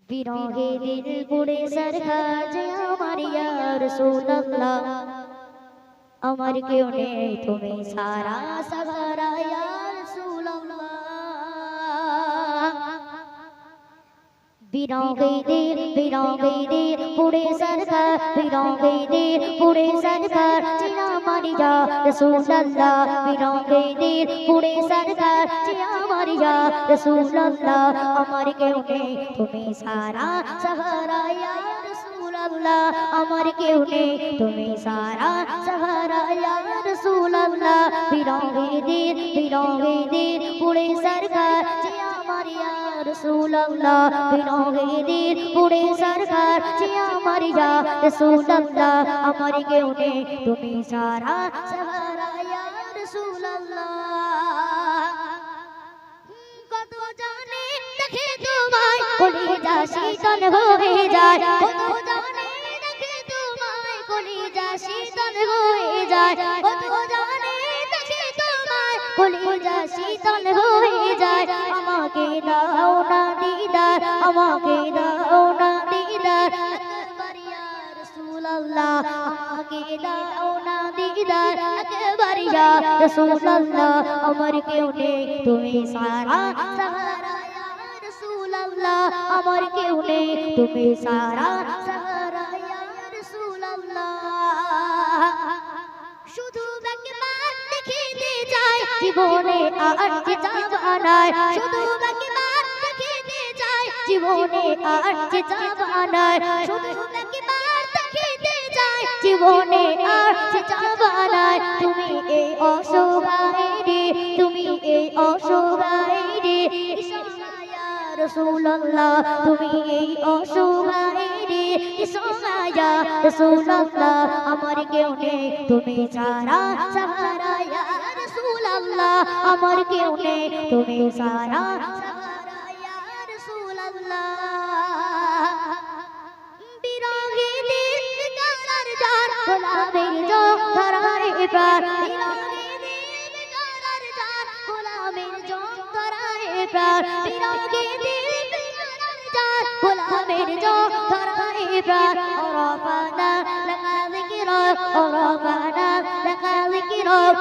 বিরহে দিল পুড়ে সরকার যে আমার ইয়া রাসূলুল্লাহ আমার কেউ নেই তুমি সারা সাহারা ইয়া রাসূলুল্লাহ বিরহে দিল পুড়ে সরকার বিরহে দিল পুড়ে সরকার যে আমার ইয়া রাসূলুল্লাহ বিরহে দিল পুড়ে সরকার যে আমার ইয়া রাসূলুল্লাহ আমার কেউ নেই তুমি সারা সাহারা ইয়া রাসূলুল্লাহ আমার কেউ নেই তুমি সারা সাহারা ইয়া রাসূলুল্লাহ বিরহে দিল পুড়ে সরকার যে আমার ইয়া রাসূলুল্লাহ বিরহে দিল পুড়ে সরকার যে আমার ইয়া রাসূলুল্লাহ আমার কেউ নেই তুমি সারা সাহারা ইয়া রাসূলুল্লাহ কত জানে দেখে তোমায় কলিজা শীতল হয়ে যায় কত জানে দেখে তোমায় কলিজা শীতল হয়ে যায় কত জানে দেখে তোমায় কলিজা শীতল হয়ে যায় আমাকে দাও না দিদার আমাকে দাও না দিদার একবার ইয়া রাসূলুল্লাহ আমাকে দাও না দিদার একবার ইয়া রাসূলুল্লাহ আমার কেউ নেই তুমি সারা সাহারা ইয়া রাসূলুল্লাহ আমার কেউ নেই তুমি সারা সাহারা ইয়া রাসূলুল্লাহ শুধু একবার দেখিতে চাই জীবনে আর যে জাবানায় শুধু একবার দেখিতে চাই জীবনে আর যে জাবানায় শুধু একবার দেখিতে চাই জীবনে আর যে জাবানায় তুমি এই অসহায় রে তুমি এই অসহায় রে ইয়া রাসূলুল্লাহ তুমি এই অসহায় রে ইয়া রাসূলুল্লাহ আমার কেউ নেই তুমি সারা সাহারা ইয়া রাসূলুল্লাহ আমার কেউ নেই তুমি সারা সাহারা ইয়া রাসূলুল্লাহ বিরহে দিল কারার জার গোলামের জং ধরায় প্রাণ বিরহে দিল কারার জার গোলামের জং ধরায় প্রাণ বিরহে দিল কারার জার গোলামের জং ধরায় প্রাণ রফানা লাকা যিকরাক রফানা লাকা যিকরাক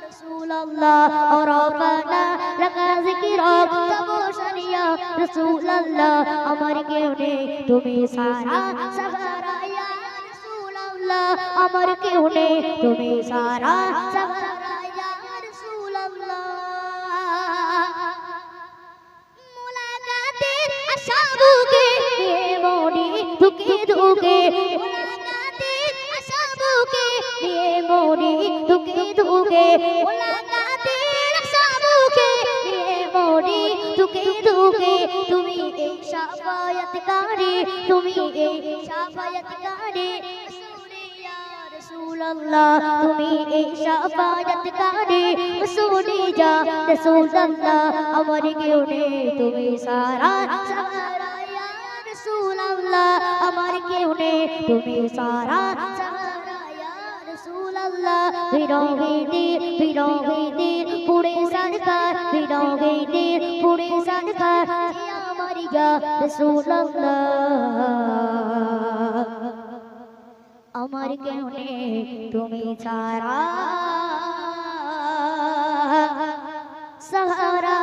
রাসূলুল্লাহ রফানা লাকা যিকরাক তাবশার ইয়া রাসূলুল্লাহ আমার কেউ নেই তুমি সারা সাহারা ইয়া রাসূলুল্লাহ আমার কেউ নেই তুমি সারা সাহারা ইয়া রাসূলুল্লাহ মুলাকাতের আশা বুকে নিয়ে মনে ধুকে ধুকে মুলাকাতের আশা বুকে নিয়ে মনে ধুকে ধুকে মুলাকাতের আশা বুকে নিয়ে মনে ধুকে ধুকে তুমি এই শাফায়াতকারী তুমি এই শাফায়াতকারী রাসূলুল্লাহ তুমি এই শাফায়াতকারী রাসূলিয়া রাসূলুল্লাহ আমার কেউ নেই তুমি সারা সাহারা ইয়া রাসূলুল্লাহ আমার কেউ নেই তুমি সারা সাহারা ইয়া রাসূলুল্লাহ বিরহে দিল পুড়ে সরকার বিরহে দিল পুড়ে সরকার যে আমার ইয়া রাসূলুল্লাহ আমার কেউ নেই তুমি ছাড়া সাহারা